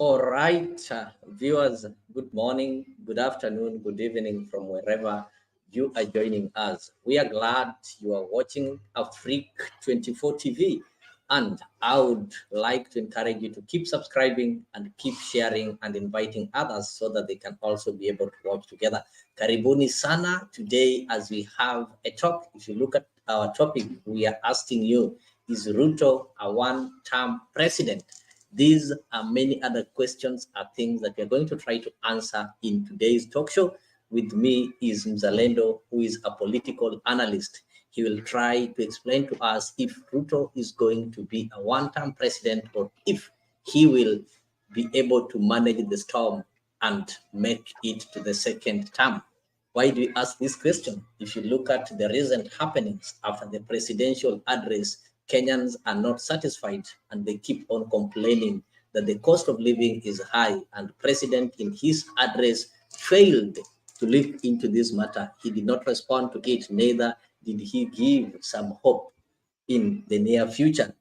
All right, viewers, good morning, good afternoon, good evening from wherever you are joining us. We are glad you are watching Afrique 24 TV, and I would like to encourage you to keep subscribing and keep sharing and inviting others so that they can also be able to watch together. Karibuni sana today as we have a talk. If you look at our topic, we are asking you, is Ruto a one-term president? These and many other questions are things that we are going to try to answer in today's talk show. With me is Mzalendo, who is a political analyst. He will try to explain to us if Ruto is going to be a one-term president or if he will be able to manage the storm and make it to the second term. Why do you ask this question? If you look at the recent happenings after the presidential address, Kenyans are not satisfied and they keep on complaining that the cost of living is high, and the president in his address failed to look into this matter. He did not respond to it, neither did he give some hope in the near future.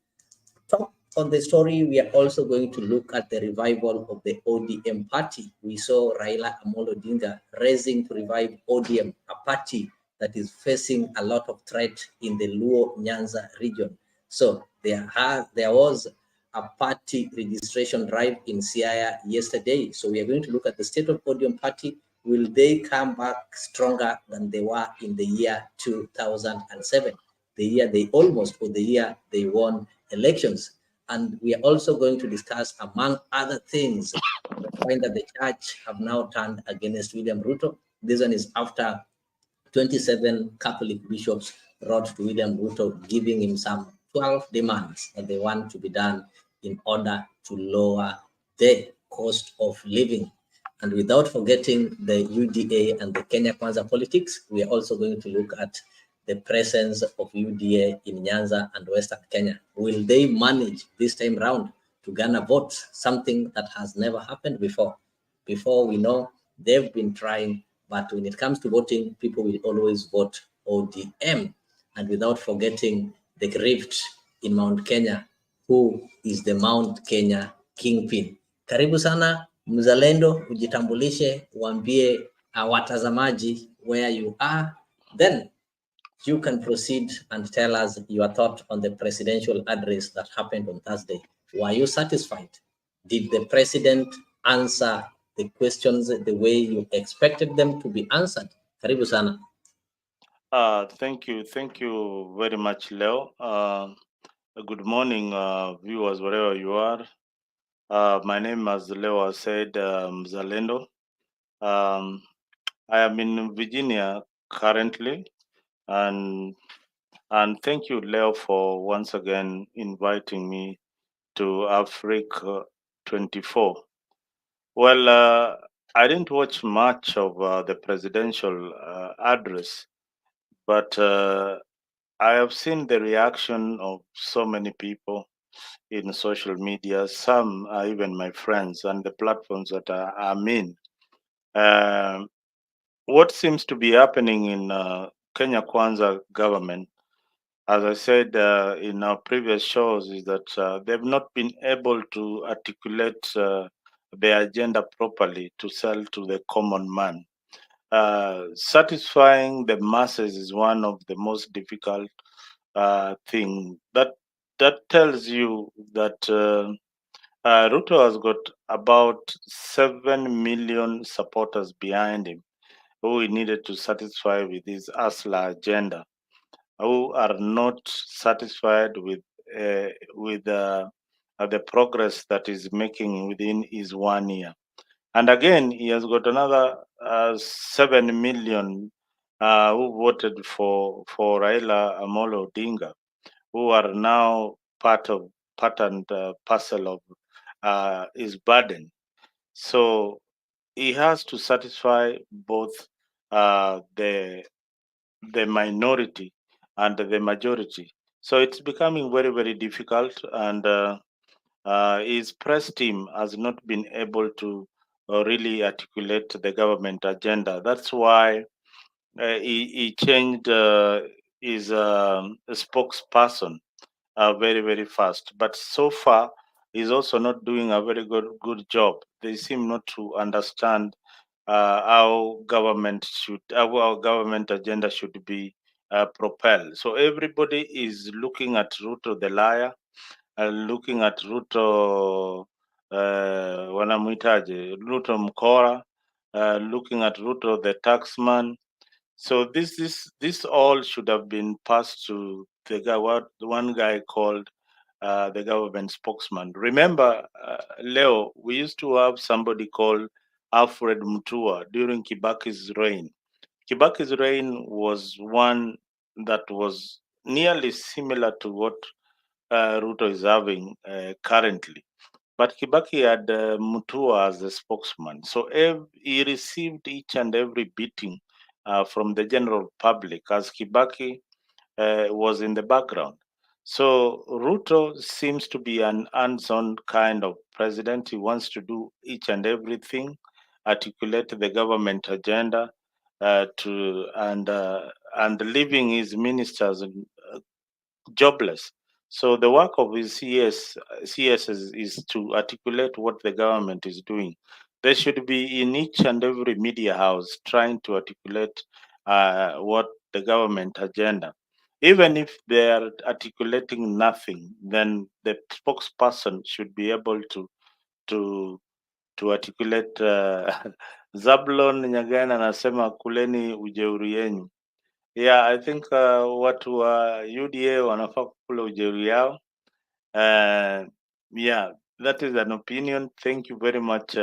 Top on the story, we are also going to look at the revival of the ODM party. We saw Raila Amolo Odinga raising to revive ODM, a party that is facing a lot of threat in the Luo Nyanza region. So there was a party registration drive in Siaya yesterday. So we are going to look at the state of ODM party. Will they come back stronger than they were in the year 2007? The year they won elections. And we are also going to discuss, among other things, the point that the church have now turned against William Ruto. This one is after 27 Catholic bishops wrote to William Ruto giving him some 12 demands that they want to be done in order to lower the cost of living. And without forgetting the UDA and the Kenya Kwanza politics, we are also going to look at the presence of UDA in Nyanza and Western Kenya. Will they manage this time round to garner votes, something that has never happened before? Before we know, they've been trying, but when it comes to voting, people will always vote ODM. And without forgetting the rift in Mount Kenya, who is the Mount Kenya kingpin. Karibu sana Mzalendo, ujitambulishe, uambie watazamaji where you are, then you can proceed and tell us your thought on the presidential address that happened on Thursday. Were you satisfied? Did the president answer the questions the way you expected them to be answered? Karibu sana. Thank you very much, Leo. Good morning, viewers, wherever you are. My name, as Leo has said, Zalendo. I am in Virginia currently, and thank you, Leo, for once again inviting me to Africa 24. Well, I didn't watch much of the presidential address, but I have seen the reaction of so many people in social media. Some are even my friends and the platforms that I'm in. What seems to be happening in Kenya Kwanza government, as I said in our previous shows, is that they've not been able to articulate their agenda properly to sell to the common man. Satisfying the masses is one of the most difficult thing. That tells you that Ruto has got about 7 million supporters behind him, who he needed to satisfy with his Asla agenda, who are not satisfied with the progress that is making within his 1 year. And again, he has got another 7 million who voted for Raila Amolo Odinga, who are now part and parcel of his burden. So he has to satisfy both the minority and the majority. So it's becoming very, very difficult, and his press team has not been able to really articulate the government agenda. That's why he changed his spokesperson very, very fast. But so far, is also not doing a very good job. They seem not to understand how our government agenda should be propelled. So everybody is looking at Ruto the liar, looking at Ruto wanamwitaje, Ruto mkora, looking at Ruto the taxman. So this all should have been passed to the guy, what one guy called the government spokesman. Remember, Leo, we used to have somebody called Alfred Mutua during Kibaki's reign. Kibaki's reign was one that was nearly similar to what Ruto is having currently. But Kibaki had Mutua as a spokesman. So he received each and every beating from the general public as Kibaki was in the background. So Ruto seems to be an hands-on kind of president. He wants to do each and everything, articulate the government agenda, to and leaving his ministers jobless. So the work of his CS is to articulate what the government is doing. They should be in each and every media house trying to articulate what the government agenda. Even if they are articulating nothing, then the spokesperson should be able to to articulate. Zablon Nyagana anasema kuleni ujeuri yenyu. Yeah, I think watu wa UDA wanafaa kukula ujeuri yao. Yeah, that is an opinion. Thank you very much,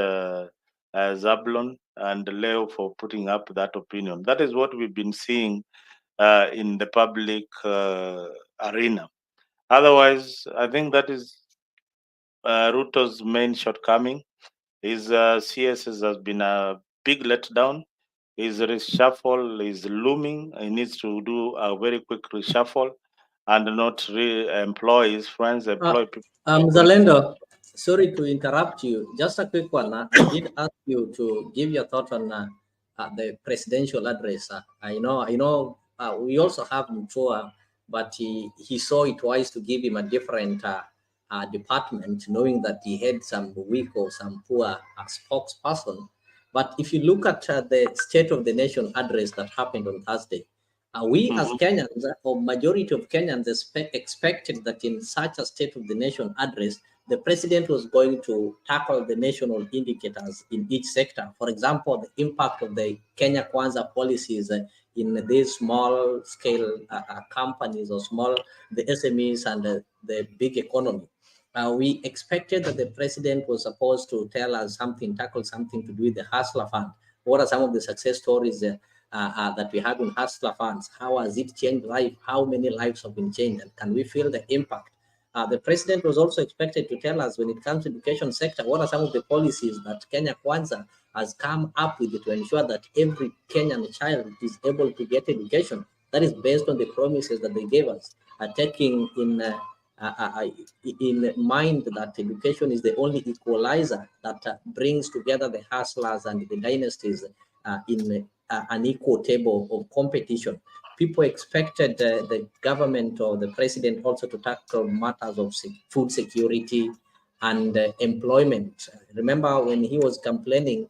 Zablon and Leo, for putting up that opinion. That is what we've been seeing in the public arena. Otherwise, I think that is Ruto's main shortcoming. His CSS has been a big letdown. His reshuffle is looming. He needs to do a very quick reshuffle and not employ his friends, Uh, employ people. Zalendo, sorry to interrupt you. Just a quick one. I did ask you to give your thought on the presidential address. We also have Mutua, but he saw it wise to give him a different department, knowing that he had some weak or some poor spokesperson. But if you look at the State of the Nation address that happened on Thursday, we as Mhm. Kenyans, or majority of Kenyans, expected that in such a State of the Nation address, the president was going to tackle the national indicators in each sector. For example, the impact of the Kenya Kwanza policies in these small scale companies or the SMEs and the big economy. We expected that the president was supposed to tell us something, tackle something to do with the Hustler Fund. What are some of the success stories that we have in Hustler Funds? How has it changed life? How many lives have been changed? And can we feel the impact? The president was also expected to tell us when it comes to education sector, what are some of the policies that Kenya Kwanza has come up with to ensure that every Kenyan child is able to get education. That is based on the promises that they gave us, taking uh, uh, in mind that education is the only equalizer that brings together the hustlers and the dynasties in an equal table of competition. People expected the government or the president also to tackle matters of food security and employment. Remember when he was campaigning,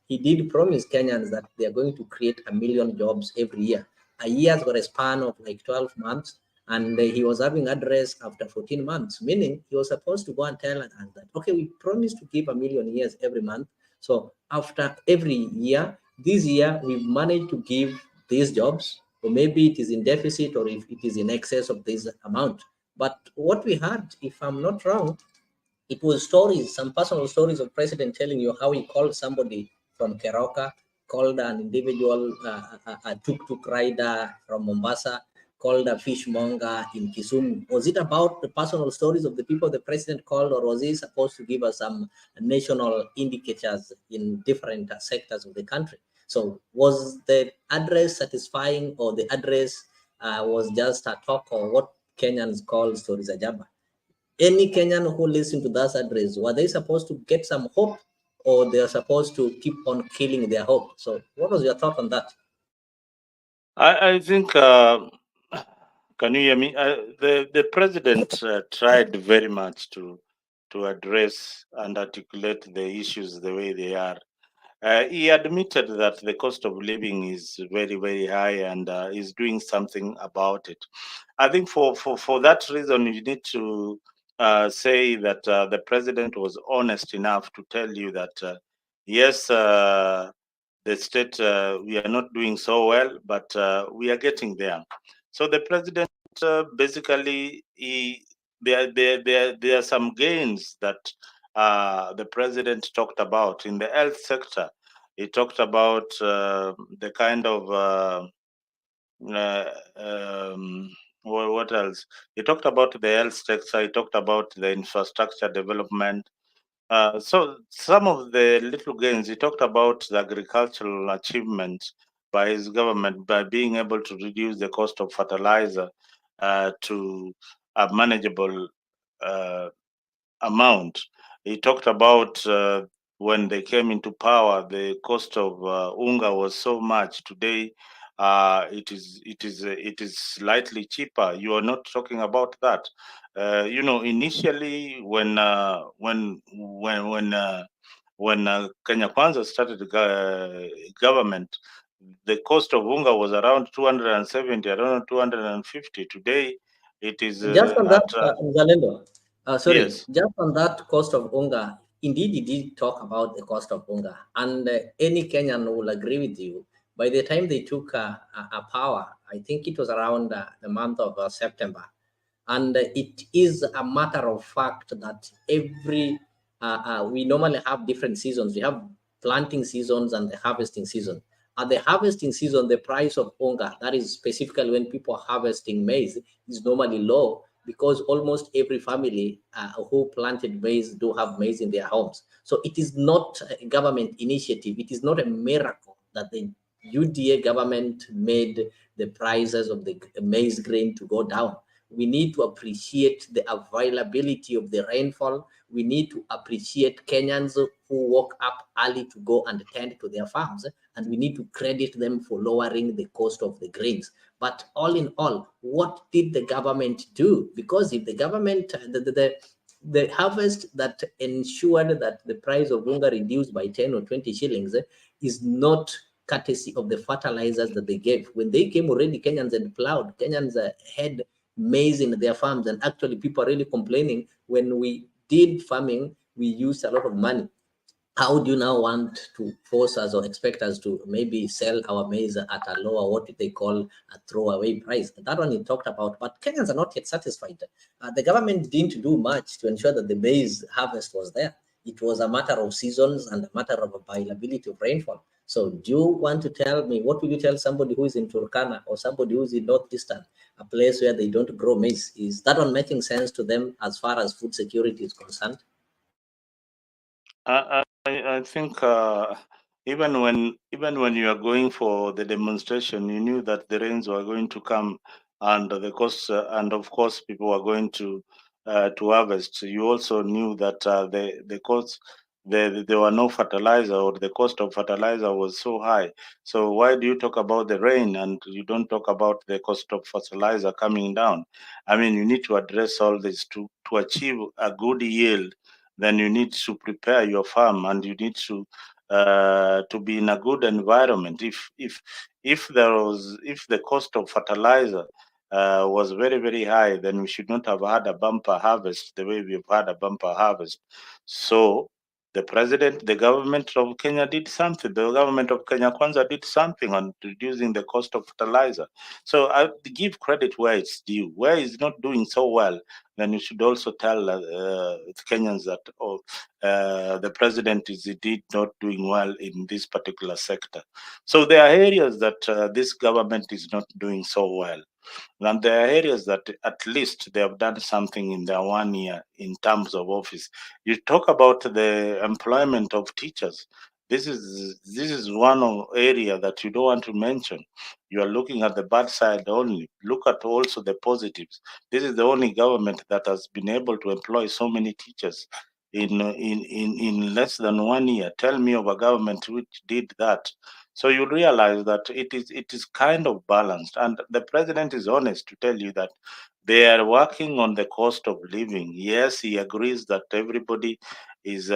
he did promise Kenyans that they are going to create 1 million jobs every year. A year's got a span of like 12 months, and he was having address after 14 months, meaning he was supposed to go and tell us that, okay, we promise to give 1 million years every month. So after every year, this year we've managed to give these jobs, or maybe it is in deficit or if it is in excess of this amount. But what we had, if I'm not wrong, it was stories, some personal stories of president telling you how he called somebody from Keroka, called an individual, a tuk-tuk rider from Mombasa, called a fishmonger in Kisumu. Was it about the personal stories of the people the president called, or was he supposed to give us some national indicators in different sectors of the country? So was the address satisfying, or the address was just a talk, or what Kenyans call stories ajaba? Any Kenyan who listened to that address, were they supposed to get some hope, or they are supposed to keep on killing their hope? So, what was your thought on that? I think. Can you hear me? The president tried very much to address and articulate the issues the way they are. He admitted that the cost of living is very, very high and is doing something about it. I think for that reason, you need to say that the president was honest enough to tell you that, yes, the state, we are not doing so well, but we are getting there. So the president basically, there are some gains that the president talked about in the health sector. He talked about the kind of uh, um, what else? He talked about the health sector. He talked about the infrastructure development. So some of the little gains, he talked about the agricultural achievements by his government by being able to reduce the cost of fertilizer to a manageable uh, amount. He talked about when they came into power, the cost of unga was so much. Today, it is slightly cheaper. You are not talking about that. Initially when Kenya Kwanza started government, the cost of unga was around 270, around 250. Today, it is Just on that, at Zalendo, sorry, yes. just on that cost of unga, indeed, he did talk about the cost of unga, and any Kenyan will agree with you. By the time they took power, I think it was around the month of September, and it is a matter of fact that we normally have different seasons. We have planting seasons and the harvesting season. At the harvesting season, the price of onga, that is specifically when people are harvesting maize, is normally low because almost every family who planted maize do have maize in their homes. So it is not a government initiative. It is not a miracle that the UDA government made the prices of the maize grain to go down. We need to appreciate the availability of the rainfall. We need to appreciate Kenyans who woke up early to go and tend to their farms, and we need to credit them for lowering the cost of the grains. But all in all, what did the government do? Because if the government, the harvest that ensured that the price of bunga reduced by 10 or 20 shillings is not courtesy of the fertilizers that they gave. When they came already, Kenyans had plowed, Kenyans had maize in their farms, and actually people are really complaining when we did farming, we used a lot of money. How do you now want to force us or expect us to maybe sell our maize at a lower, what they call a throwaway price? That one he talked about, but Kenyans are not yet satisfied. The government didn't do much to ensure that the maize harvest was there. It was a matter of seasons and a matter of availability of rainfall. So do you want to tell me, what will you tell somebody who is in Turkana or somebody who is in Northeastern, a place where they don't grow maize? Is that one making sense to them as far as food security is concerned? I think even when you are going for the demonstration, you knew that the rains were going to come, and the cost, and of course, people were going to harvest. You also knew that the cost, there were no fertilizer, or the cost of fertilizer was so high. So why do you talk about the rain and you don't talk about the cost of fertilizer coming down? I mean, you need to address all this to achieve a good yield. Then you need to prepare your farm, and you need to be in a good environment. If the cost of fertilizer was very, very high, then we should not have had a bumper harvest the way we've had a bumper harvest. So the president, the government of Kenya did something. The government of Kenya Kwanza did something on reducing the cost of fertilizer. So I give credit where it's due. Where it's not doing so well, then you should also tell Kenyans that, the president is indeed not doing well in this particular sector. So there are areas that this government is not doing so well. And there are areas that at least they have done something in their 1 year in terms of office. You talk about the employment of teachers. This is one of area that you don't want to mention. You are looking at the bad side only. Look at also the positives. This is the only government that has been able to employ so many teachers in less than 1 year. Tell me of a government which did that. So you realize that it is kind of balanced, and the president is honest to tell you that They are working on the cost of living. Yes, he agrees that everybody is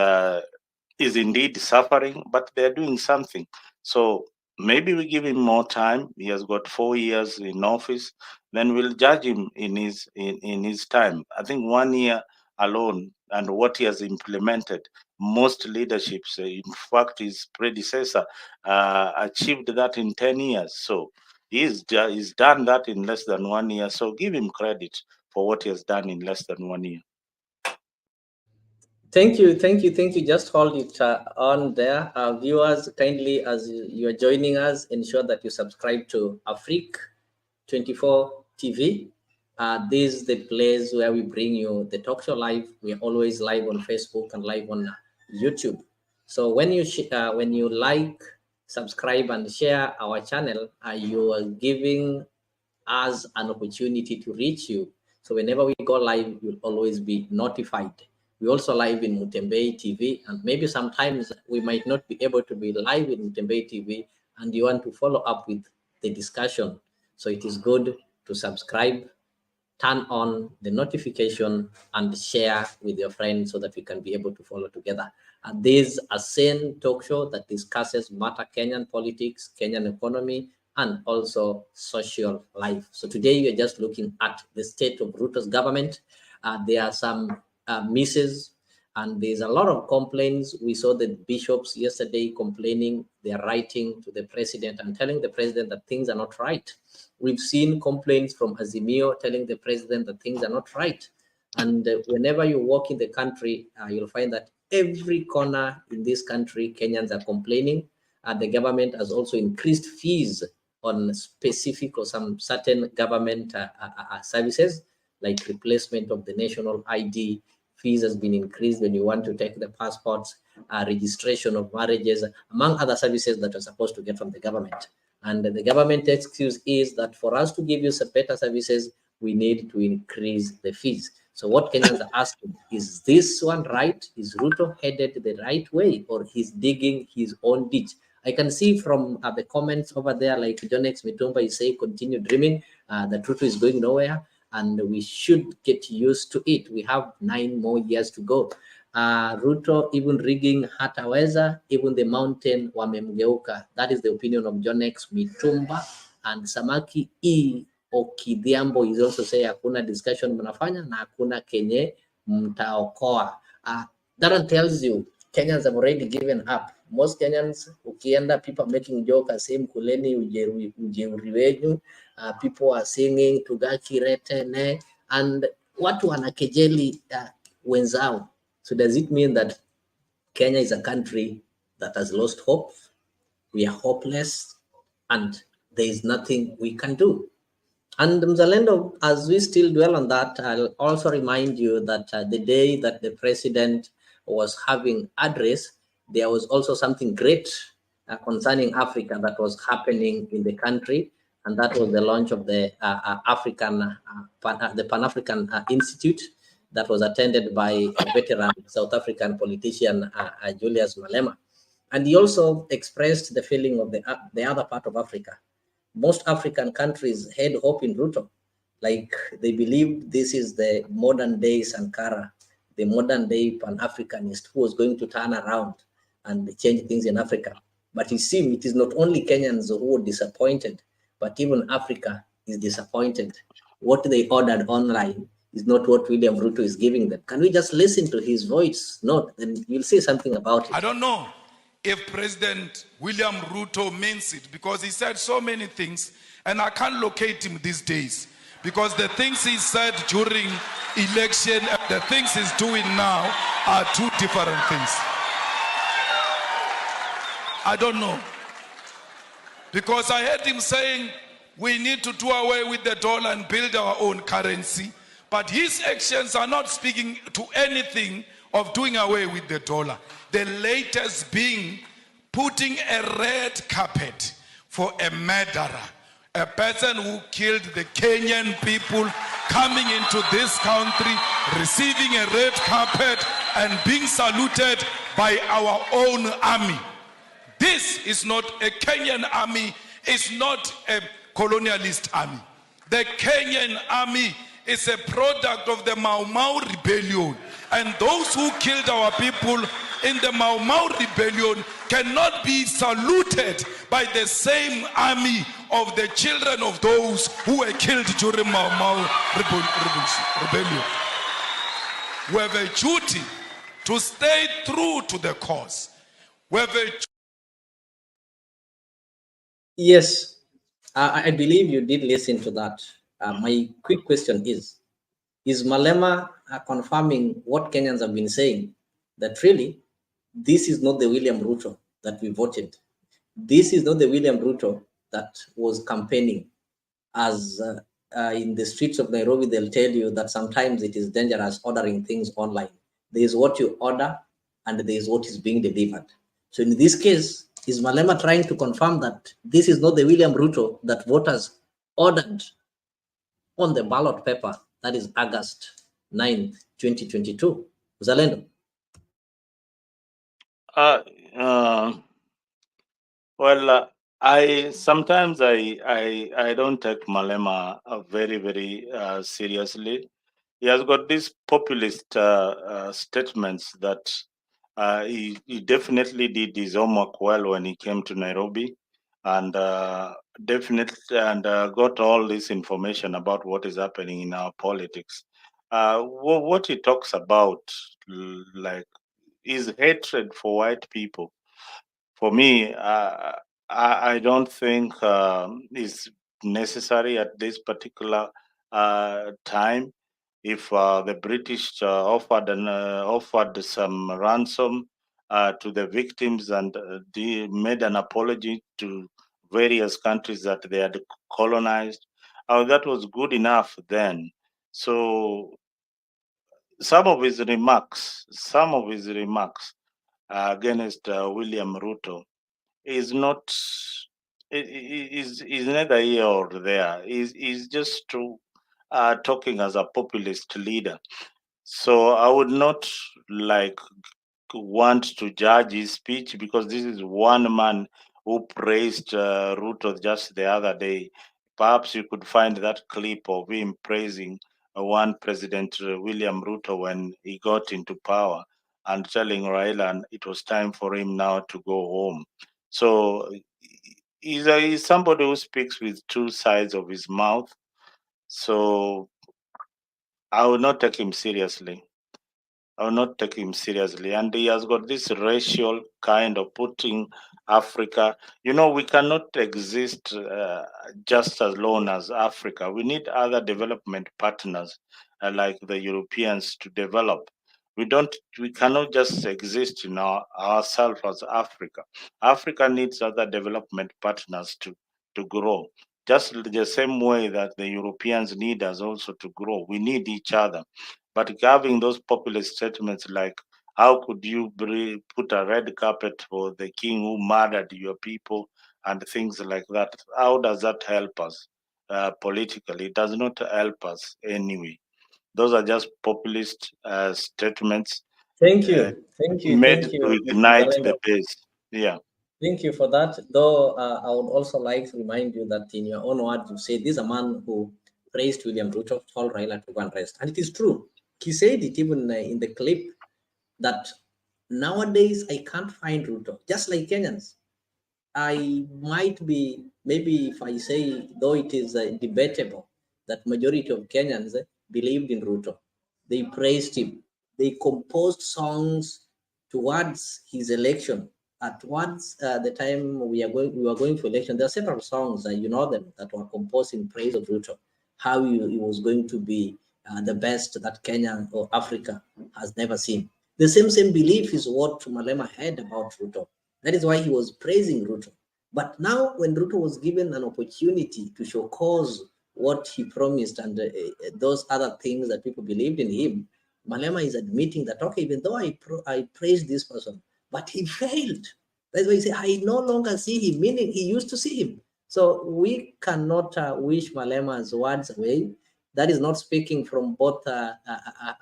indeed suffering, but they're doing something. So maybe we give him more time. He has got 4 years in office. Then we'll judge him in his time. I think 1 year alone and what he has implemented, most leaderships, in fact, his predecessor achieved that in 10 years. So he's done that in less than 1 year. So give him credit for what he has done in less than 1 year. Thank you, thank you, thank you. Just hold it on there. Viewers, kindly, as you are joining us, ensure that you subscribe to Afrique 24 TV. This is the place where we bring you the talk show live. We are always live on Facebook and live on YouTube. So when you like, subscribe, and share our channel, you are giving us an opportunity to reach you. So whenever we go live, you'll always be notified. We also live in Mutembei TV, and maybe sometimes we might not be able to be live in Mutembei TV, and you want to follow up with the discussion. So it is good to subscribe, turn on the notification, and share with your friends so that we can be able to follow together. And this is a sane talk show that discusses matter Kenyan politics, Kenyan economy, and also social life. So today we are just looking at the state of Ruto's government. There are some misses, and there's a lot of complaints. We saw the bishops yesterday complaining. They are writing to the president and telling the president that things are not right. We've seen complaints from Azimio telling the president that things are not right. And whenever you walk in the country, you'll find that every corner in this country, Kenyans are complaining. The government has also increased fees on specific or some certain government services, like replacement of the national ID. Fees has been increased when you want to take the passports, registration of marriages, among other services that are supposed to get from the government. And the government excuse is that for us to give you some better services, we need to increase the fees. So what Kenyans are asking, is this one right? Is Ruto headed the right way, or he's digging his own ditch? I can see from the comments over there, like John X Mitumba is saying, continue dreaming, that Ruto is going nowhere, and we should get used to it. We have 9 more years to go. Ruto even rigging hataweza, even the mountain wamemgeuka. That is the opinion of John X Mitumba. And Samaki E. Okidhiambo is also saying hakuna discussion mnafanya na hakuna kenye mtaokoa. That one tells you Kenyans have already given up. Most Kenyans, ukienda, people making joke, same kuleni ujeuri wenyu. People are singing tugaki rete ne, and watu wanakejeli wenzao. So does it mean that Kenya is a country that has lost hope? We are hopeless, and there is nothing we can do. And Mzalendo, as we still dwell on that, I'll also remind you that the day that the president was having address, there was also something great concerning Africa that was happening in the country, and that was the launch of the Pan-African Institute that was attended by a veteran South African politician, Julius Malema. And he also expressed the feeling of the other part of Africa. Most African countries had hope in Ruto. Like they believe this is the modern day Sankara, the modern day Pan-Africanist who was going to turn around and change things in Africa. But it seems it is not only Kenyans who were disappointed, but even Africa is disappointed. What they ordered online is not what William Ruto is giving them. Can we just listen to his voice note? Then you'll say something about it. I don't know if President William Ruto means it, because he said so many things and I can't locate him these days, because the things he said during election and the things he's doing now are two different things. I don't know, because I heard him saying we need to do away with the dollar and build our own currency, but his actions are not speaking to anything of doing away with the dollar. The latest being putting a red carpet for a murderer, a person who killed the Kenyan people, coming into this country, receiving a red carpet and being saluted by our own army. This is not a Kenyan army, it's not a colonialist army. The Kenyan army is a product of the Mau Mau rebellion. And those who killed our people in the Mau Mau rebellion cannot be saluted by the same army of the children of those who were killed during Mau Mau rebellion. We have a duty to stay true to the cause. We have a Yes, I believe you did listen to that. My quick question is Malema confirming what Kenyans have been saying, that really this is not the William Ruto that we voted. This is not the William Ruto that was campaigning. As in the streets of Nairobi, they'll tell you that sometimes it is dangerous ordering things online. There is what you order and there is what is being delivered. So in this case, is Malema trying to confirm that this is not the William Ruto that voters ordered on the ballot paper, that is August 9th, 2022? Zalendo. I sometimes I don't take Malema very seriously. He has got these populist statements that he definitely did his homework well when he came to Nairobi, and definitely got all this information about what is happening in our politics. What he talks about, like, is hatred for white people. For me, I don't think is necessary at this particular time. If the British offered some ransom to the victims and made an apology to various countries that they had colonized, that was good enough then. So some of his remarks against William Ruto is not is neither here or there. Is just talking as a populist leader. So I would not like want to judge his speech, because this is one man who praised Ruto just the other day. Perhaps you could find that clip of him praising one President William Ruto when he got into power and telling Raila it was time for him now to go home. So he's somebody who speaks with two sides of his mouth. So I will not take him seriously. I will not take him seriously. And he has got this racial kind of putting Africa. You know, we cannot exist just as alone as Africa. We need other development partners like the Europeans to develop. We cannot just exist in ourselves as Africa. Africa needs other development partners to grow. Just the same way that the Europeans need us also to grow. We need each other. But having those populist statements like, how could you put a red carpet for the king who murdered your people and things like that? How does that help us politically? It does not help us anyway. Those are just populist statements Thank you. Thank you. made Thank you, to Mr. ignite Zalendo. the base. Yeah. Thank you for that. Though I would also like to remind you that in your own words, you say this is a man who praised William Ruto, told Raila to go and rest. And it is true. He said it even in the clip that nowadays I can't find Ruto, just like Kenyans. I might be, maybe if I say, though it is debatable, that majority of Kenyans believed in Ruto. They praised him. They composed songs towards his election. Towards the time we were going for election, there are several songs, you know them, that were composed in praise of Ruto, how he was going to be the best that Kenya or Africa has never seen. The same belief is what Malema had about Ruto. That is why he was praising Ruto. But now, when Ruto was given an opportunity to show cause what he promised and those other things that people believed in him, Malema is admitting that, okay, even though I praised this person, but he failed. That's why he said, I no longer see him, meaning he used to see him. So we cannot wish Malema's words away. That is not speaking from both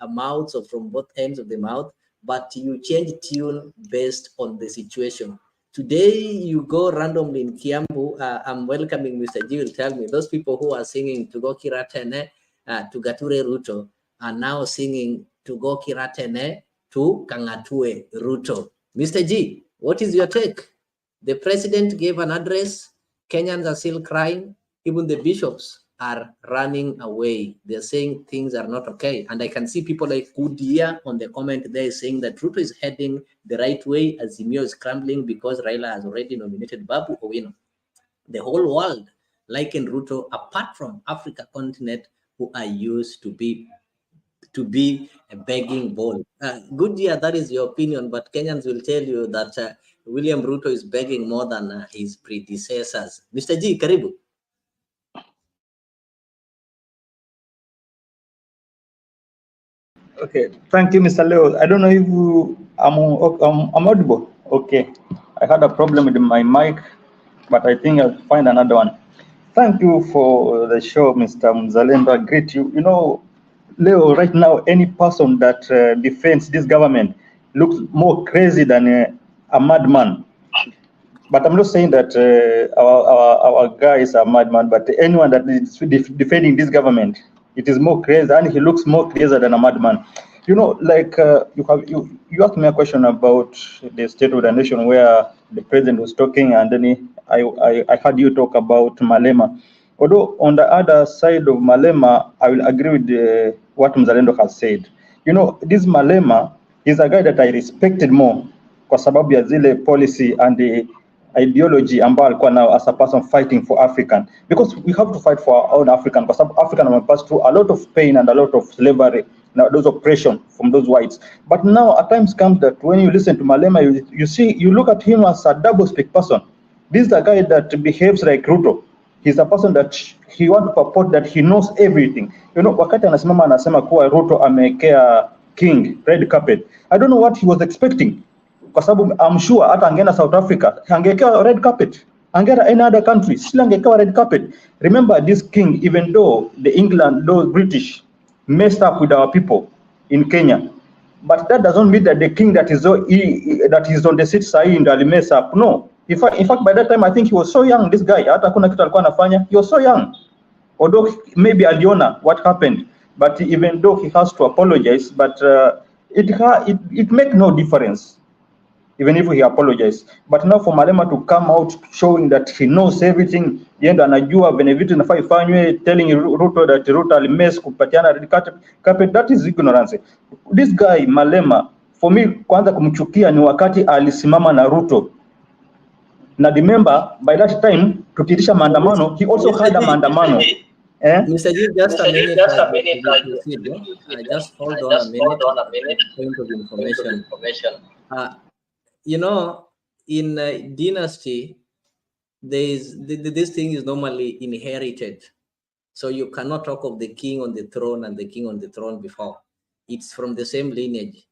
mouths or from both ends of the mouth, but you change tune based on the situation. Today, you go randomly in Kiambu. I'm welcoming Mr. G will tell me those people who are singing to go Kiratene, to Gature Ruto are now singing to go Kiratene to Kangatue Ruto. Mr. G, what is your take? The president gave an address. Kenyans are still crying. Even the bishops are running away. They're saying things are not okay. And I can see people like Goodyear on the comment there saying that Ruto is heading the right way as Azimio is crumbling because Raila has already nominated Babu Owino. The whole world liken Ruto, apart from Africa continent, who are used to be a begging bowl. Goodyear, that is your opinion, but Kenyans will tell you that William Ruto is begging more than his predecessors. Mr. G, karibu. Okay, thank you, Mr. Leo. I don't know if I'm audible. Okay, I had a problem with my mic, but I think I'll find another one. Thank you for the show, Mr. Mzalendo. I greet you. You know, Leo, right now, any person that defends this government looks more crazy than a madman. But I'm not saying that our guy is a madman, but anyone that is defending this government, it is more crazy, and he looks more crazy than a madman. You know, like you asked me a question about the state of the nation where the president was talking, and then I heard you talk about Malema. Although on the other side of Malema, I will agree with what Mzalendo has said. You know, this Malema is a guy that I respected more kwa sababu ya zile policy and the ideology ambayo alikuwa now as a person fighting for African, because we have to fight for our own African, because African have passed through a lot of pain and a lot of slavery, those oppression from those whites. But now at times comes that when you listen to Malema, you look at him as a double speak person. This is a guy that behaves like Ruto. He's a person that he wants to purport that he knows everything. You know, wakati anasema kuwa Ruto amekea king red carpet, I don't know what he was expecting. Kwa sababu I'm sure hata angeenda South Africa angekewa red carpet, angeenda any other country still angekewa red carpet. Remember this king, even though the England, those British messed up with our people in Kenya, but that doesn't mean that the king that is on the seat side and mess up. No, in fact by that time I think he was so young, this guy hata kuna kitu alikuwa anafanya, he was so young, although maybe aliona what happened, but even though he has to apologize, but it make no difference even if he apologized. But now for Malema to come out showing that he knows everything, yenda anajua vile vitu inafaa ifanywe, telling Ruto that Ruto alimess kupatiana red carpet, that is ignorance. This guy Malema, for me, kwanza kumchukia ni wakati alisimama na Ruto. Na remember by that time tukitisha maandamano, he also had a maandamano. Mr. G, just a minute. Just hold on a minute. Point of information. You know, in dynasty, this thing is normally inherited. So you cannot talk of the king on the throne and the king on the throne before. It's from the same lineage.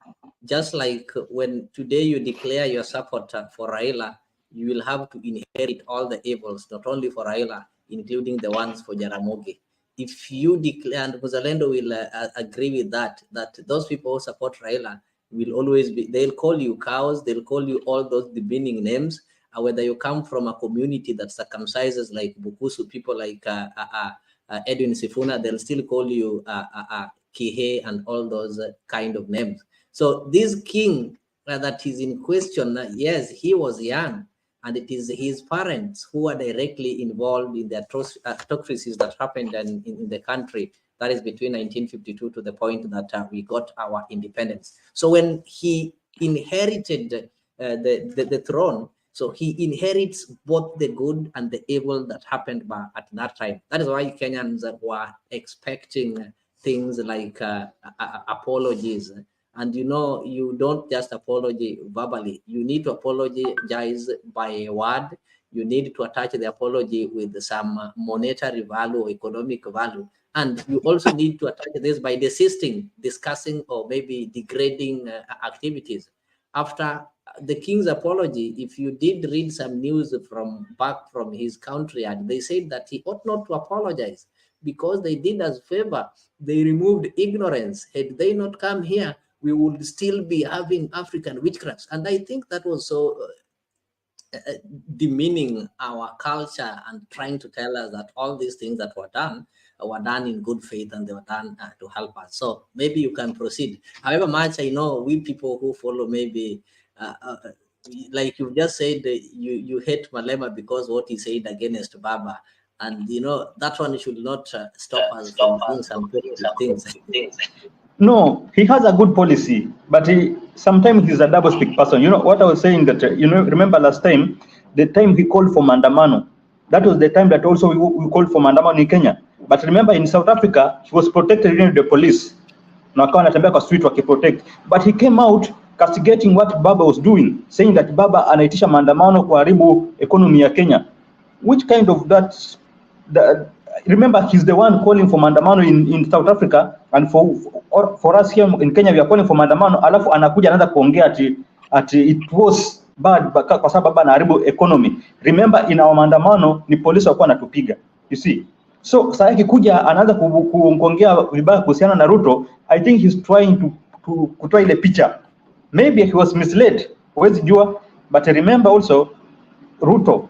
Just like when today you declare your support for Raila, you will have to inherit all the evils, not only for Raila, including the ones for Jaramogi. If you declare, and Muzalendo will agree with that those people who support Raila will always be, they'll call you cows, they'll call you all those demeaning names, whether you come from a community that circumcises like Bukusu, people like Edwin Sifuna, they'll still call you Kihe and all those kind of names. So this king that is in question, yes, he was young, and it is his parents who are directly involved in the atrocities that happened in the country. That is between 1952 to the point that we got our independence. So when he inherited the throne, so he inherits both the good and the evil that happened at that time. That is why Kenyans were expecting things like apologies. And you know, you don't just apologize verbally. You need to apologize by a word. You need to attach the apology with some monetary value or economic value. And you also need to attach this by desisting, discussing, or maybe degrading activities. After the king's apology, if you did read some news back from his country, and they said that he ought not to apologize because they did us favor. They removed ignorance. Had they not come here, we would still be having African witchcrafts. And I think that was so demeaning our culture and trying to tell us that all these things that were done were done in good faith and they were done to help us. So maybe you can proceed. However much I know, we people who follow maybe like you just said, you hate Malema because what he said against Baba, and that one should not stop us from doing some positive things. No, he has a good policy, but sometimes he's a double speak person. You know what I was saying, that remember last time, the time he called for Mandamano, that was the time that also we called for Mandamano in Kenya. But remember, in South Africa, he was protected in the police. Na akawa anatembea kwa street wakiprotect, but he came out castigating what Baba was doing, saying that Baba anaitisha maandamano kuharibu economy ya Kenya. Which kind of remember, he's the one calling for maandamano in South Africa, and for us here in Kenya we are calling for maandamano, alafu anakuja anaanza kuongea ati it was bad kwa sababu Baba anaharibu economy. Remember, in our maandamano ni polisi walikuwa wanatupiga, you see. So sasa akikuja anaanza kuongea vibaya kuhusiana na Ruto, I think he's trying to kutoa ile picha. Maybe he was misled, huwezi jua, but remember also Ruto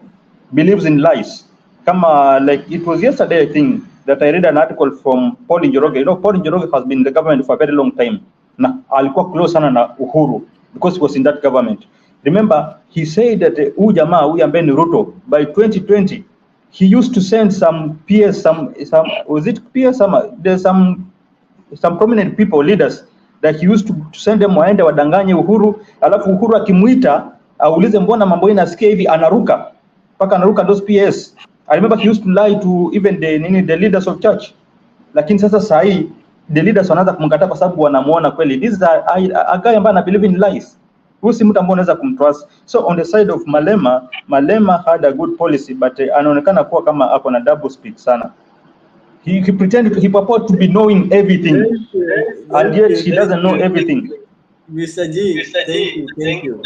believes in lies. Kama like it was yesterday, I think, that I read an article from Paul Njoroge. You know, Paul Njoroge has been in the government for a very long time. Na alikuwa close sana na Uhuru because he was in that government. Remember, he said that huyu jamaa huyu ambaye ni Ruto, by 2020 he used to send some PS, some was it PS, there's some prominent people, leaders, that he used to send them waende wadanganye Uhuru, alafu Uhuru akimuita aulize mbona mambo hii nasikia hivi, anaruka mpaka anaruka those PS. I remember he used to lie to even the leaders of church. Lakini sasa sahi the leaders wanaanza kumkataa kwa sababu wanamuona kweli this is a guy ambaye ana believe in lies. Huyu si mtu ambaye unaweza kumtrust. So on the side of Malema had a good policy, but anaonekana kuwa kama ako na double speak sana. He pretended, he purported to be knowing everything, and yet he doesn't know everything. Mr. G, thank you.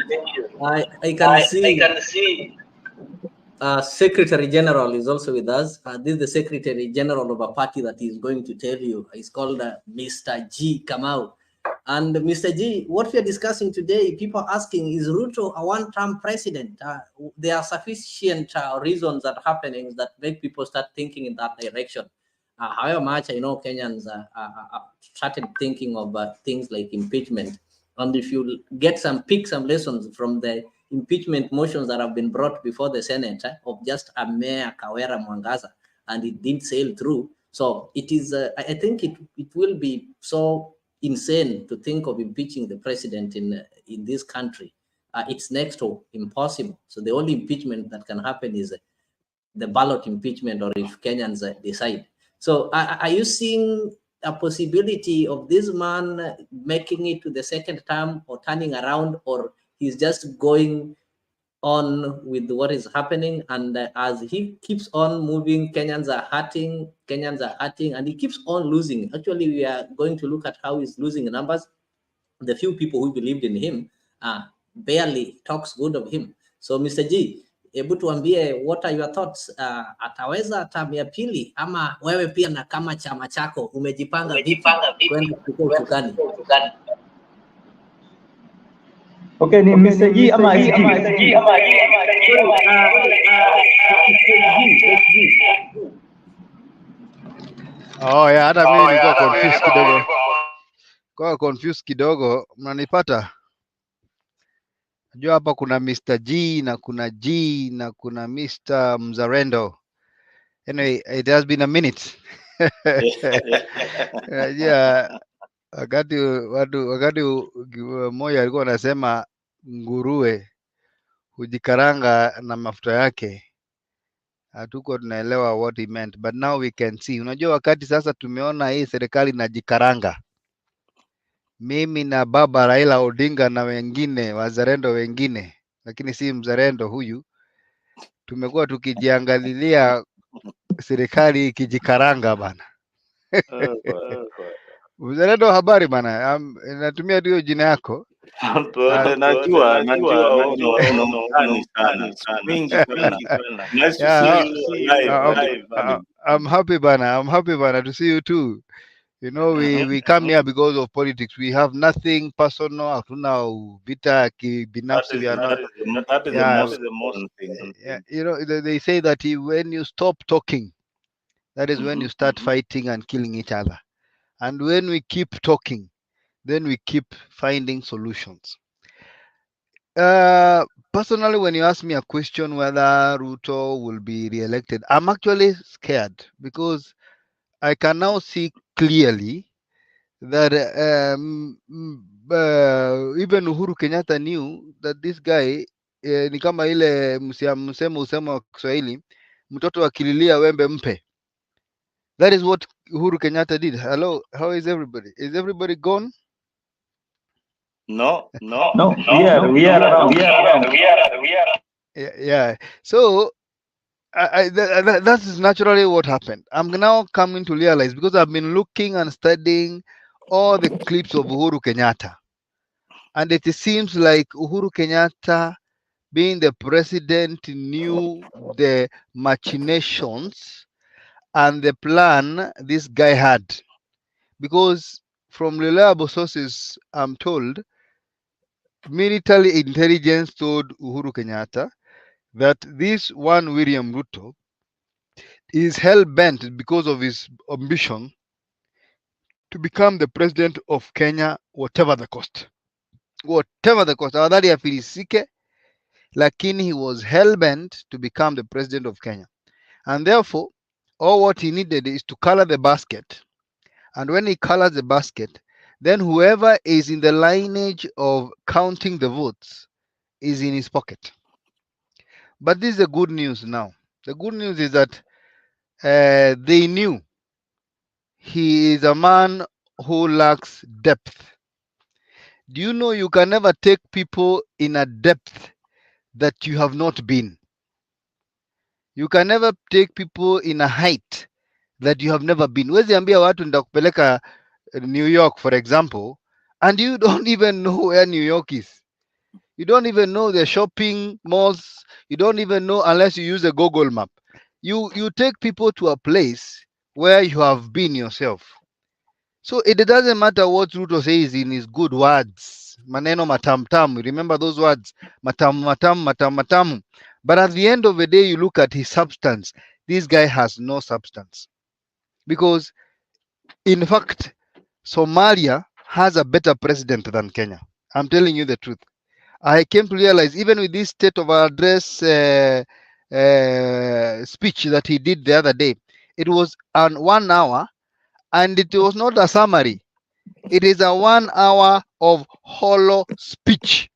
I can see Secretary General is also with us. This is the Secretary General of a party that is going to tell you. It's called Mr. G Kamau. And Mr. G, what we are discussing today, people are asking, is Ruto a one-term president? There are sufficient reasons that are happening that make people start thinking in that direction. However much I know Kenyans started thinking of things like impeachment. And if you pick some lessons from the impeachment motions that have been brought before the Senate of just a Mayor Kawera Mwangaza, and it didn't sail through. So it is, I think it will be so insane to think of impeaching the president in this country. It's next to impossible. So the only impeachment that can happen is the ballot impeachment, or if Kenyans decide. So are you seeing a possibility of this man making it to the second term or turning around, or he's just going on with what is happening? And as he keeps on moving, Kenyans are hurting, and he keeps on losing. Actually, we are going to look at how he's losing numbers. The few people who believed in him barely talks good of him. So Mr. G, hebu tuambie, what are your thoughts? Ataweza term ya pili, ama wewe pia na kama chama chako umejipanga vipi kwenda kuchukua uchukani? Okay, ni Mr. G ama SG? Oh yeah, hata mimi nilikuwa confused kidogo. Kwa confused kidogo, mnanipata? Najua hapa kuna Mr. G na kuna G na kuna Mr. Mzarendo. Anyway, it has been a minute. Yeah, wakati mmoja alikuwa anasema nguruwe hujikaranga na mafuta yake. Hatuko tunaelewa what he meant, but now we can see. Unajua wakati sasa tumeona hii serikali inajikaranga, mimi na baba Raila Odinga na wengine wazalendo wengine, lakini si mzalendo huyu, tumekuwa tukijiangalilia serikali ikijikaranga bana. Mzalendo, habari bana, natumia tu jina yako. Najua nice to see you live. I'm happy bana to see you too. You know, we come here because of politics. We have nothing personal. Hatuna vita kibinafsi. That is the most important thing. You know, they say that when you stop talking, That is when you start fighting and killing each other. And when we keep talking, then we keep finding solutions. Personally, when you ask me a question whether Ruto will be re-elected, I'm actually scared because I can now see clearly that even Uhuru Kenyatta knew that this guy ni kama ile msemo wa Kiswahili, mtoto akililia wembe mpe. That is what Uhuru Kenyatta did. Hello, how is everybody? Is everybody gone? No, no. No, we are around. Yeah. So that is naturally what happened. I'm now coming to realize because I've been looking and studying all the clips of Uhuru Kenyatta, and it seems like Uhuru Kenyatta, being the president, knew the machinations and the plan this guy had, because from reliable sources, I'm told, military intelligence told Uhuru Kenyatta that this one William Ruto is hell bent because of his ambition to become the president of Kenya, whatever the cost. Whatever the cost. Afadhali afilisike, lakini he was hell bent to become the president of Kenya. And therefore, all what he needed is to color the basket. And when he colors the basket, then whoever is in the lineage of counting the votes is in his pocket. But this is the good news now. The good news is that they knew he is a man who lacks depth. Do you know you can never take people in a depth that you have not been? You can never take people in a height that you have never been. Wezi ambia watu nitakupeleka New York, for example, and you don't even know where New York is. You don't even know the shopping malls. You don't even know unless you use a Google map. You take people to a place where you have been yourself. So it doesn't matter what Ruto says in his good words. Maneno matamtamu. Remember those words? Matamu. But at the end of the day, you look at his substance. This guy has no substance. Because, in fact, Somalia has a better president than Kenya. I'm telling you the truth. I came to realize, even with this state of address speech that he did the other day, it was an 1 hour, and it was not a summary. It is a 1 hour of hollow speech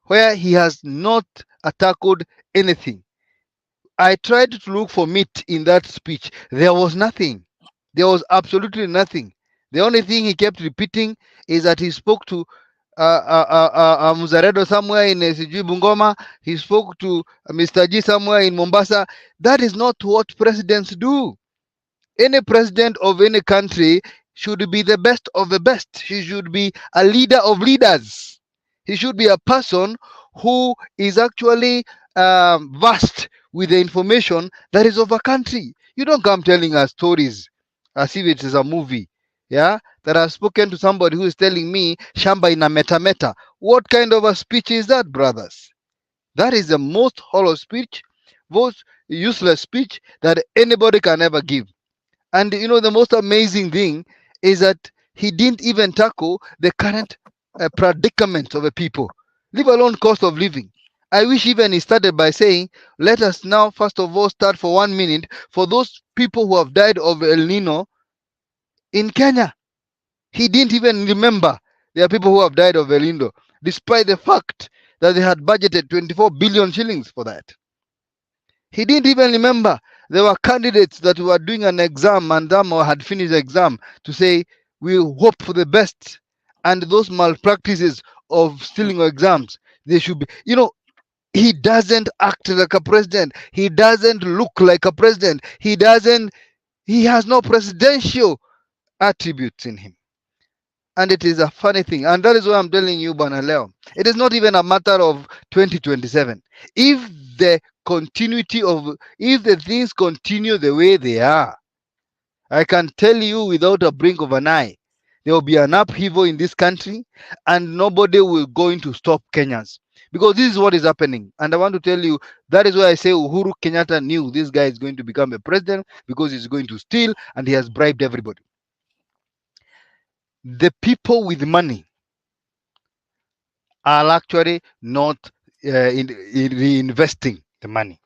where he has not tackled anything. I tried to look for meat in that speech. There was nothing. There was absolutely nothing. The only thing he kept repeating is that he spoke to Muzaredo somewhere in Sijui Bungoma. He spoke to Mr. G somewhere in Mombasa. That is not what presidents do. Any president of any country should be the best of the best. He should be a leader of leaders. He should be a person who is actually vast with the information that is of a country. You don't come telling us stories as if it is a movie. Yeah, that I've spoken to somebody who is telling me shamba ina meta. What kind of a speech is that, brothers? That is the most hollow speech, most useless speech that anybody can ever give. And you know, the most amazing thing is that he didn't even tackle the current predicament of the people, leave alone cost of living. I wish even he started by saying, let us now, first of all, start for 1 minute for those people who have died of El Nino in Kenya. He didn't even remember there are people who have died of El Nino, despite the fact that they had budgeted 24 billion shillings for that. He didn't even remember there were candidates that were doing an exam and had finished the exam to say, we hope for the best. And those malpractices of stealing exams, they should be, you know, he doesn't act like a president. He doesn't look like a president. He has no presidential attributes in him. And it is a funny thing. And that is why I'm telling you, Bwana Leo, it is not even a matter of 2027. If the things continue the way they are, I can tell you without a blink of an eye, there will be an upheaval in this country and nobody will going to stop Kenyans. because this is what is happening. And I want to tell you, that is why I say Uhuru Kenyatta knew this guy is going to become a president, because he's going to steal and he has bribed everybody. The people with money are actually not in reinvesting the money.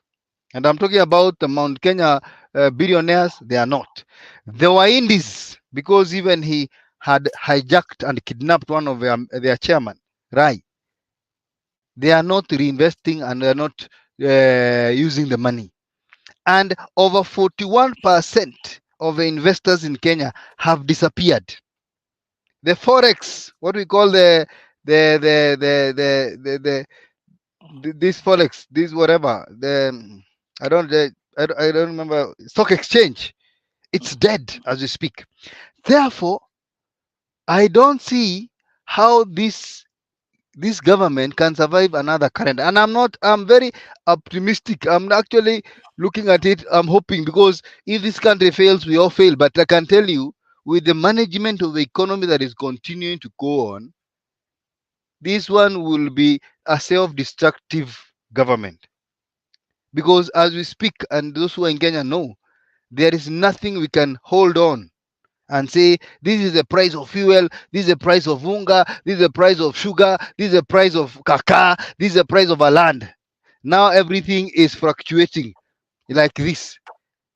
And I'm talking about the Mount Kenya billionaires. They are not. They were Indies, because even he had hijacked and kidnapped one of their chairman, Rai. They are not reinvesting and they are not using the money. And over 41% of the investors in Kenya have disappeared. The forex, what we call this forex, this whatever, I don't remember, stock exchange, it's dead as we speak. Therefore, I don't see how this government can survive another current. And I'm very optimistic. I'm actually looking at it, I'm hoping, because if this country fails, we all fail. But I can tell you, with the management of the economy that is continuing to go on, this one will be a self-destructive government. Because as we speak, and those who are in Kenya know, there is nothing we can hold on and say, this is the price of fuel, this is the price of unga, this is the price of sugar, this is the price of kaka, this is the price of a land. Now everything is fluctuating like this.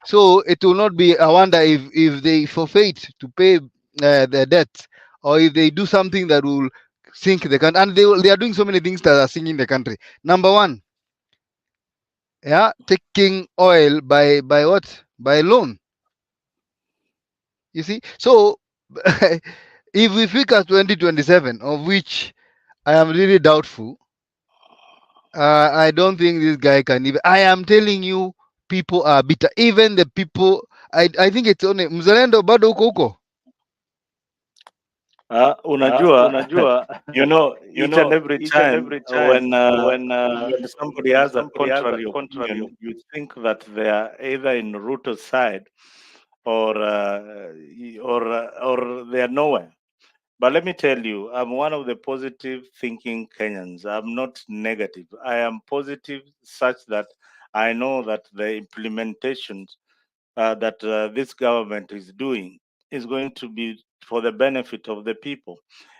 So it will not be a wonder if they forfeit to pay their debt, or if they do something that will sink the country. And they are doing so many things that are sinking the country. Number one, yeah, taking oil by what? By loan. You see? So if we figure 2027, of which I am really doubtful, I don't think this guy can even. I am telling you, people are bitter. Even the people, I think it's only Mzalendo bado huko huko. Unajua, each and every time when somebody has a contrary opinion, you think that they are either in Ruto's side or they are nowhere. But let me tell you, I'm one of the positive thinking Kenyans. I'm not negative. I am positive such that I know that the implementations that this government is doing is going to be for the benefit of the people.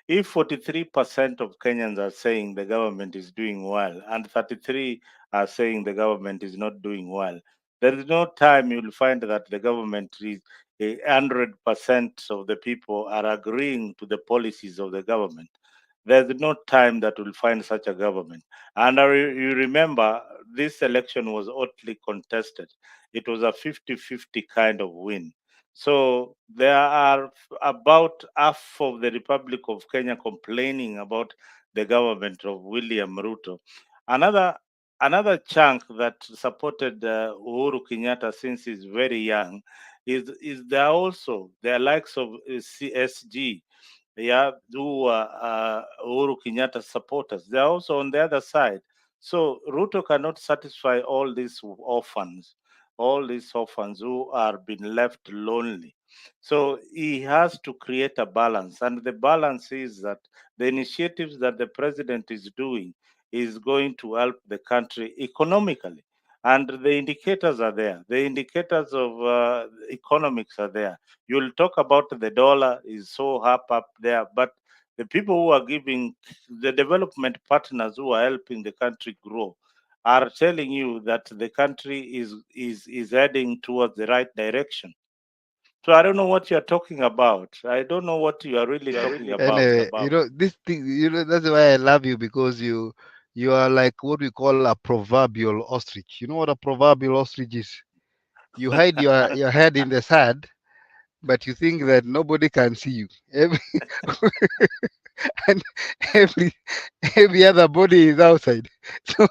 If 43% of Kenyans are saying the government is doing well and 33 are saying the government is not doing well, there is no time you'll find that the government is 100% of the people are agreeing to the policies of the government. There's no time that we'll find such a government. And you remember, this election was hotly contested. It was a 50-50 kind of win. So there are about half of the Republic of Kenya complaining about the government of William Ruto. Another chunk that supported Uhuru Kenyatta since he's very young is there also the likes of CSG, yeah, who Uhuru Kenyatta supporters. They're also on the other side. So Ruto cannot satisfy all these orphans who are being left lonely. So he has to create a balance. And the balance is that the initiatives that the president is doing is going to help the country economically. And the indicators are there. The indicators of economics are there. You'll talk about the dollar is so up there, but the people who are giving, the development partners who are helping the country grow, are telling you that the country is heading towards the right direction. So I don't know what you're talking about. I don't know what you are really talking about. Anyway, this thing, that's why I love you, because you are like what we call a proverbial ostrich. You know what a proverbial ostrich is? You hide your head in the sand, but you think that nobody can see you. And every every other body is outside. So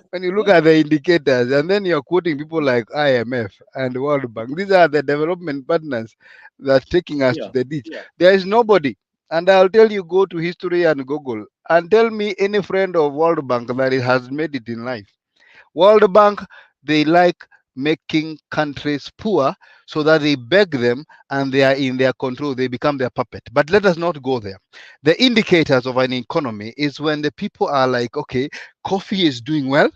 when you look at the indicators, and then you're quoting people like IMF and World Bank, these are the development partners that's taking us to the ditch. There is nobody. And I'll tell you, go to history and Google and tell me any friend of World Bank that it has made it in life. World Bank, they like making countries poor so that they beg them and they are in their control, they become their puppet. But let us not go there. The indicators of an economy is when the people are like, okay, coffee is doing well,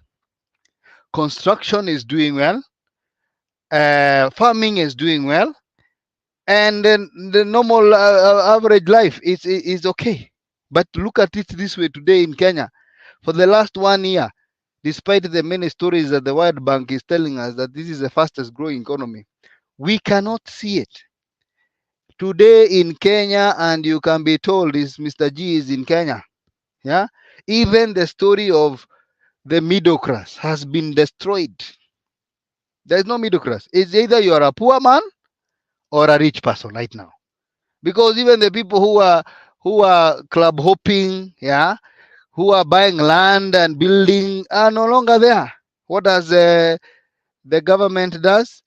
construction is doing well, farming is doing well, and then the normal average life is okay. But look at it this way today in Kenya. For the last 1 year, despite the many stories that the World Bank is telling us that this is the fastest growing economy, we cannot see it today in Kenya. And you can be told is Mr. G is in Kenya. Yeah, even the story of the middle class has been destroyed. There's no middle class. It's either you are a poor man or a rich person right now, because even the people who are club hopping, yeah, who are buying land and building are no longer there. What does the government does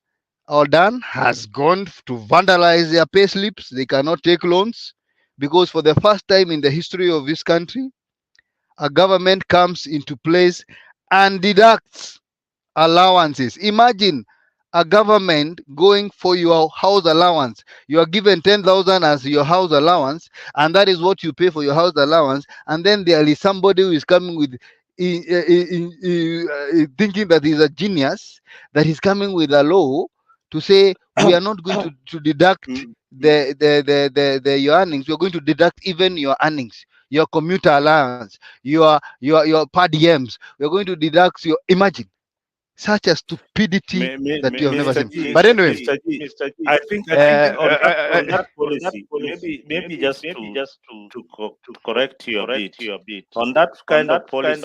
or done has gone to vandalize their pay slips. They cannot take loans because for the first time in the history of this country, a government comes into place and deducts allowances. Imagine a government going for your house allowance. You are given 10,000 as your house allowance, and that is what you pay for your house allowance. And then there is somebody who is coming with thinking that he's a genius, that he's coming with a law to say we are not going to deduct your earnings. We are going to deduct even your earnings, your commuter allowance, your per diems. We are going to deduct your. Imagine such a stupidity that you have never Mr. seen. G, But anyway, Mr. G, I think on that policy, maybe just to correct you a bit, on that kind of policy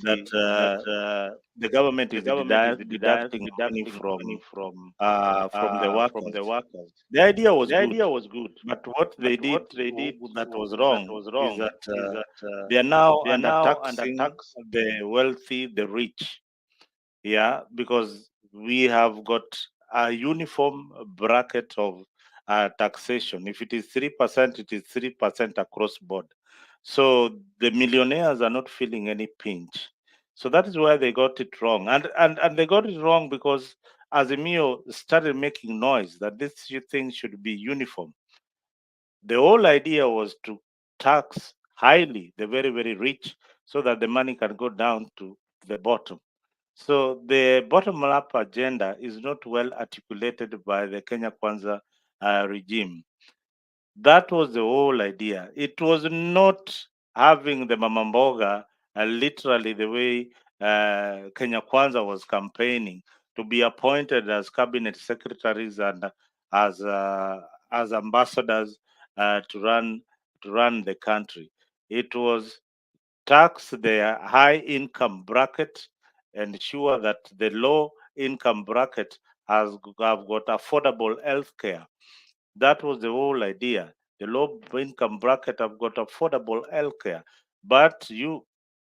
that the government is deducting money from the workers. The idea was good, but what they did that was wrong is that they are now undertaxing the wealthy, the rich. Yeah, because we have got a uniform bracket of taxation. If it is 3%, it is 3% across board. So the millionaires are not feeling any pinch. So that is why they got it wrong. And they got it wrong because Azimio started making noise that this thing should be uniform. The whole idea was to tax highly the very, very rich so that the money can go down to the bottom. So the bottom-up agenda is not well articulated by the Kenya Kwanza regime. That was the whole idea. It was not having the Mama Mboga literally the way Kenya Kwanza was campaigning to be appointed as cabinet secretaries and as ambassadors to run the country. It was tax the high income bracket, ensure that the low income bracket have got affordable health care. That was the whole idea. The low income bracket have got affordable health care. But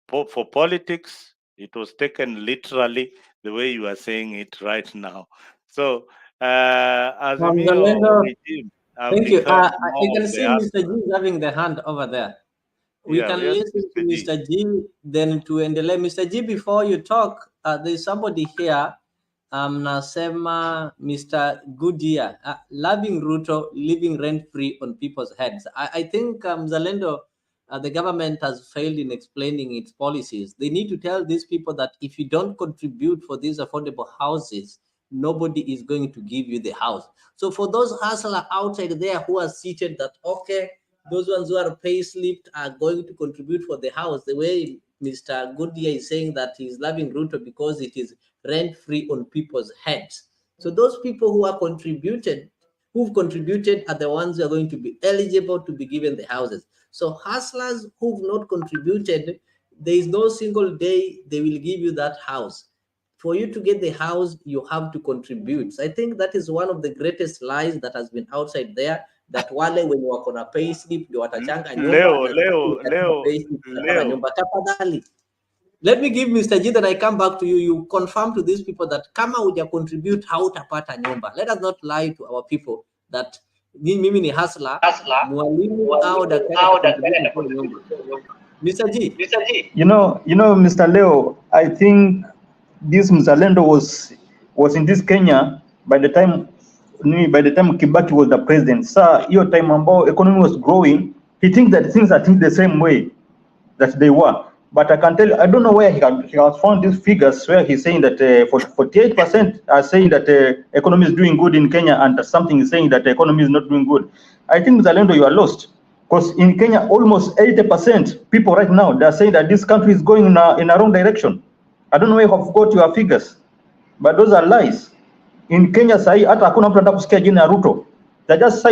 for politics, it was taken literally the way you are saying it right now. So Azimio regime have Thank you. become I more can of the see Mr. G hustler. is having the hand over there. We Yeah, can yes, listen to Mr. G. Mr. G, then to Endele. Mr. G, before you talk, there's somebody here. Nasema Mr. Goodyear, loving Ruto, living rent free on people's heads. I think Zalendo, the government has failed in explaining its policies. They need to tell these people that if you don't contribute for these affordable houses, nobody is going to give you the house. So for those hustlers outside there who are seated that, okay, those ones who are pay slipped are going to contribute for the house, the way Mr. Goodyear is saying that he's loving Ruto because it is rent-free on people's heads. So those people who've contributed are the ones who are going to be eligible to be given the houses. So hustlers who've not contributed, there is no single day they will give you that house. For you to get the house, you have to contribute. So I think that is one of the greatest lies that has been outside there, that wale when wako na pay slip ndio watachanga nyumba na nyumba. Tafadhali, let me give Mr. G, then I come back to you. You confirm to these people that kama uja contribute hautapata nyumba. Let us not lie to our people that mimi ni hustler, mwalimu au daktari nyumba. Mr. G. You know, Mr. Leo, I think this Mzalendo was was in this Kenya by the time Kibaki was the president. Sir, your time ambao economy was growing, he thinks that things are the same way that they were. But I can tell you, I don't know where he has found these figures where he's saying that 48% are saying that economy is doing good in Kenya, and something is saying that the economy is not doing good. I think, Zalendo, you are lost. Because in Kenya, almost 80% people right now, they are saying that this country is going in a wrong direction. I don't know where you have got your figures, but those are lies. In Kenya sahi hata hakuna mtu anataka kusikia jina ya Ruto. They're just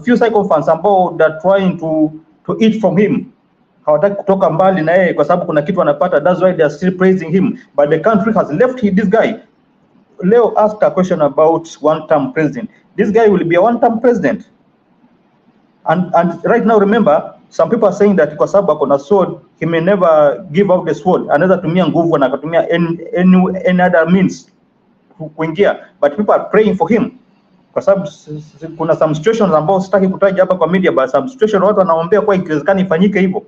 few sycophants ambao they're trying to eat from him. Hawataki kutoka mbali na yeye kwa sababu kuna kitu anapata. That's why they are still praising him. But the country has left this guy. Leo asked a question about one-term president. This guy will be a one-term president. And right now, remember, some people are saying that kwa sababu ako na sword, he may never give out the sword. Anaweza tumia nguvu na akatumia any other means kuingia, but people are praying for him kwa sababu kuna some situations ambao sitaki kutaja hapa kwa media, but some situation watu wanaombea kwa ikiwezekana ifanyike hivyo.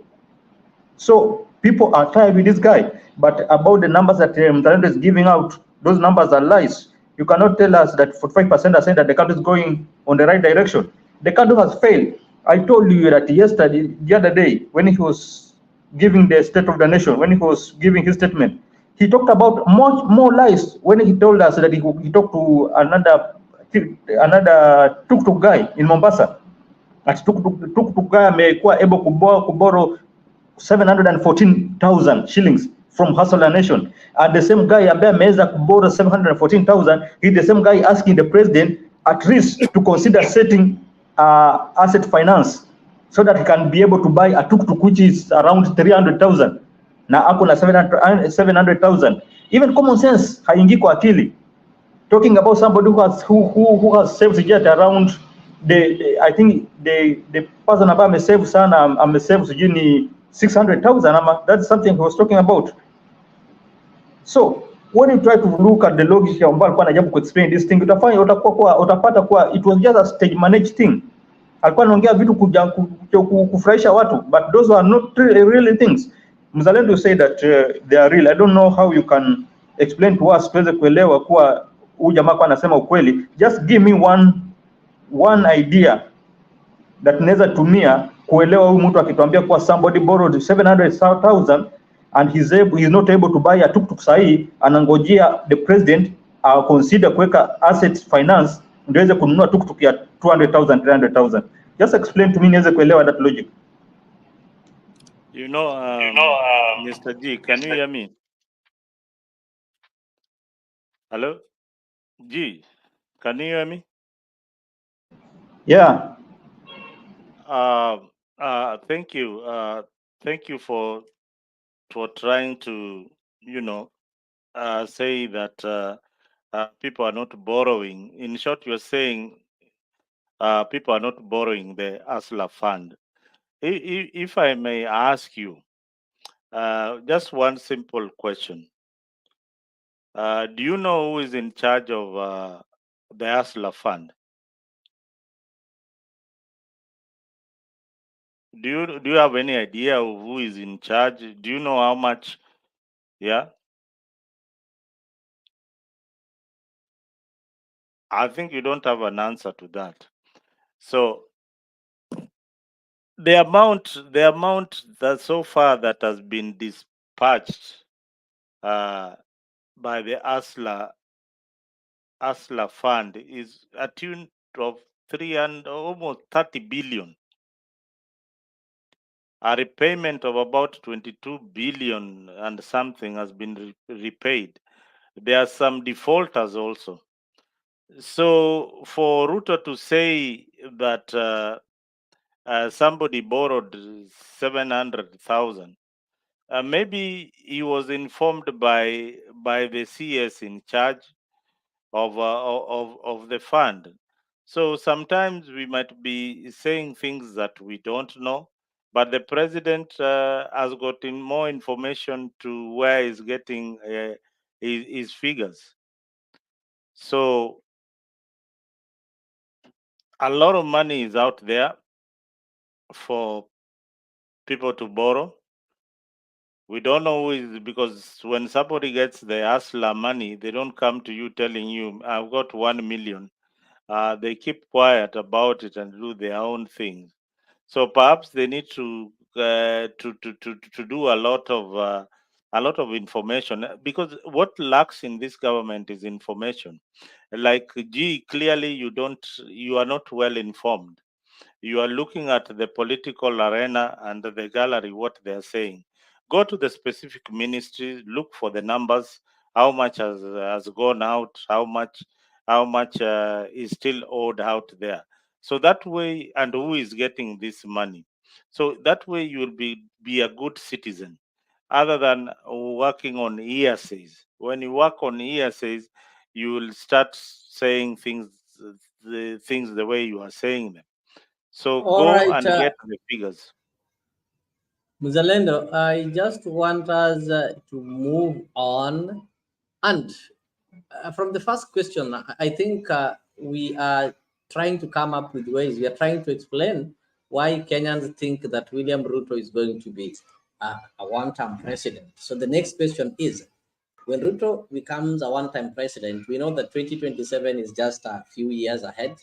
So people are tired with this guy, but about the numbers that Mzalendo is giving out, those numbers are lies. You cannot tell us that 45% are saying that the country is going on the right direction. The country has failed. I told you that yesterday, the other day, when he was giving the state of the nation, when he was giving his statement, he talked about much more lies when he told us that he talked to another tuk-tuk guy in Mombasa. At tuk-tuk guy amekuwa able to borrow 714,000 shillings from Hustler Nation. And the same guy ambaye ameweza borrow 714,000, he's the same guy asking the president at least to consider setting asset finance so that he can be able to buy a tuk-tuk which is around 300,000 na ako na 700,000. Even common sense haingii kwa akili. Talking about somebody who has saved jet around I think the person ambaye amesave sana amesave sijui ni 600,000 that's something he was talking about. So when you try to look at the logic ambayo alikuwa anajaribu kuexplain this thing, utapata kuwa it was just a stage managed thing. Alikuwa anaongea vitu kufurahisha watu, but those are not really things. Mzalendo say that they are real. I don't know how you can explain to us tuweze kuelewa kuwa huyu jamaa kwa anasema ukweli. Just give me one idea that naweza tumia kuelewa huyu mtu akituambia kuwa somebody borrowed 700,000 and he's not able to buy a tuk-tuk sahi, anangojea the president consider kuweka asset finance ndio aweze kununua tuk-tuk ya 200,000 300,000. Just explain to me niweze kuelewa that logic. Mr. G, can you hear me? Hello? G, can you hear me? Yeah. Thank you. Thank you for trying to, say that people are not borrowing. In short, you're saying people are not borrowing the ASLA fund. If I may ask you, just one simple question. Do you know who is in charge of the ASLA fund? Do you have any idea of who is in charge? Do you know how much? Yeah. I think you don't have an answer to that. So the amount that so far that has been dispatched by the ASLA fund is a tune of 300 almost 30 billion. A repayment of about 22 billion and something has been repaid. There are some defaulters also. So for Ruto to say that somebody borrowed 700,000, maybe he was informed by the CS in charge of the fund. So sometimes we might be saying things that we don't know, but the president has gotten more information to where he's getting his figures. So a lot of money is out there for people to borrow. We don't know who is, because when somebody gets the hustler money, they don't come to you telling you, I've got 1 million. They keep quiet about it and do their own things. So perhaps they need to do a lot of information, because what lacks in this government is information. Like, gee, clearly you are not well informed. You are looking at the political arena and the gallery, what they are saying. Go to the specific ministry, look for the numbers, how much has gone out, how much is still owed out there. So that way, and who is getting this money. So that way you will be a good citizen, other than working on hearsays. When you work on hearsays, you will start saying things the way you are saying them. So All go right, and get the figures. Mzalendo, I just want us to move on. And from the first question, I think we are trying to come up with ways. We are trying to explain why Kenyans think that William Ruto is going to be a one-term president. So the next question is, when Ruto becomes a one-time president, we know that 2027 is just a few years ahead.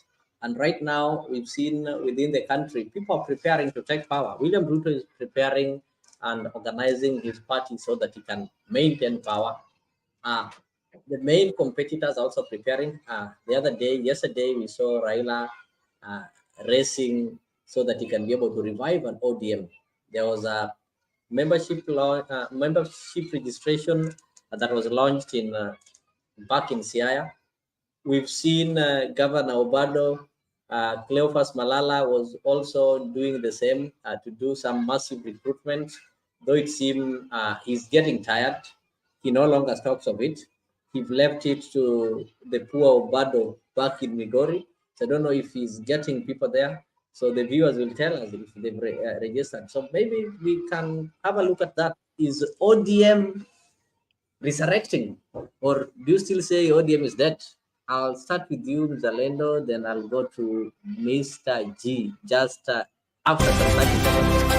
And right now, we've seen within the country, people are preparing to take power. William Ruto is preparing and organizing his party so that he can maintain power. Uh, the main competitors are also preparing. Yesterday, we saw Raila uh, racing so that he can be able to revive an ODM. There was a membership registration that was launched in back in Siaya. We've seen Governor Obado, Cleophas Malala was also doing the same to do some massive recruitment, though it seems he's getting tired. He no longer talks of it. He left it to the poor Obado back in Migori. So I don't know if he's getting people there. So the viewers will tell us if they've registered. So maybe we can have a look at that. Is ODM resurrecting, or do you still say ODM is dead? I'll start with you, Mzalendo, then I'll go to Mr. G just after some 30 seconds.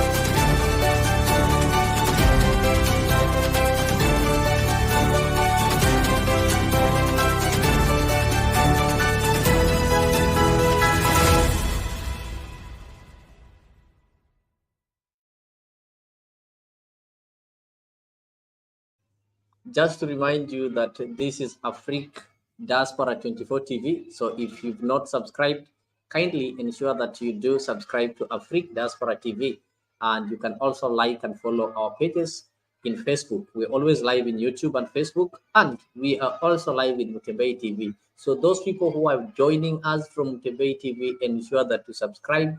Just to remind you that this is Afrique Diaspora 24 TV. So if you've not subscribed, kindly ensure that you do subscribe to Afrique Diaspora TV. And you can also like and follow our pages in Facebook. We're always live in YouTube and Facebook, and we are also live in Mutebei TV. So those people who are joining us from Mutebei TV, ensure that you subscribe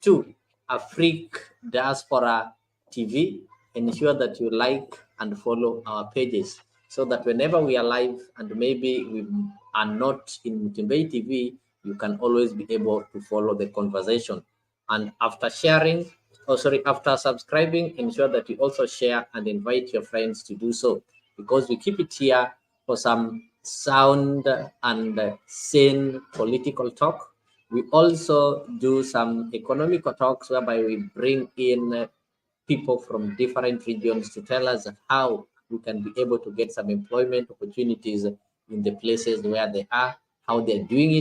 to Afrique Diaspora TV. Ensure that you like and follow our pages so that whenever we are live and maybe we are not in Mutembei TV, you can always be able to follow the conversation. And after after subscribing, ensure that you also share and invite your friends to do so, because we keep it here for some sound and sane political talk. We also do some economical talks whereby we bring in people from different regions to tell us how we can be able to get some employment opportunities in the places where they are, how they're doing it.